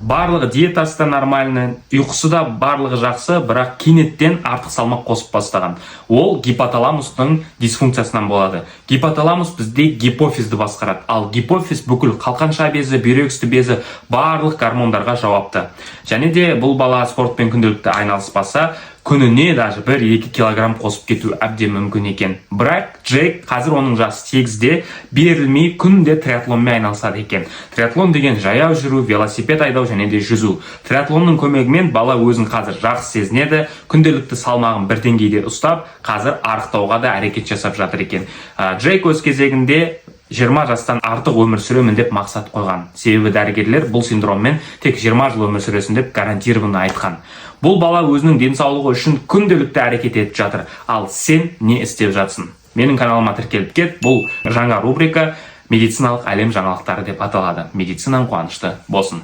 барлығы диетасы да нормальный, ұйқысы да барлығы жақсы, бірақ кенеттен артық салмақ қосып бастаған. Ол гипоталамустың дисфункциясынан болады. Гипоталамус бізде гипофизді басқарады, ал гипофиз бүкіл қалқанша безі, бүйрек үсті безі барлық гормондарға жауапты. Және де бұл бала спортпен күнделікті айналыспаса, күніне даже 1-2 килограмм қосып кету әбден мүмкін екен. Бірақ Джейк қазір оның жасы 8-де берілмей күнде триатлонмен айналысады екен. Триатлон деген жаяу жүру, велосипед айдау және де жүзу. Триатлонның көмегімен бала өзін қазір жақсы сезінеді, күнделікті салмағын бір деңгейде ұстап, қазір арықтауға да әрекет жасап жатыр екен. Джейк өз кезегінде 20 жастан артық өмір сүремін деп мақсат қойған. Себебі дәрігерлер бұл синдроммен тек 20 жыл өмір сүресін деп гарантированно айтқан. Бұл бала өзінің денсаулығы үшін күнделікті әрекет етіп жатыр. Ал сен не істеп жатсың? Менің каналыма тіркеліп кет. Бұл жаңа рубрика медициналық әлем жаңалықтары деп аталады. Медицинаң қуанышты болсын.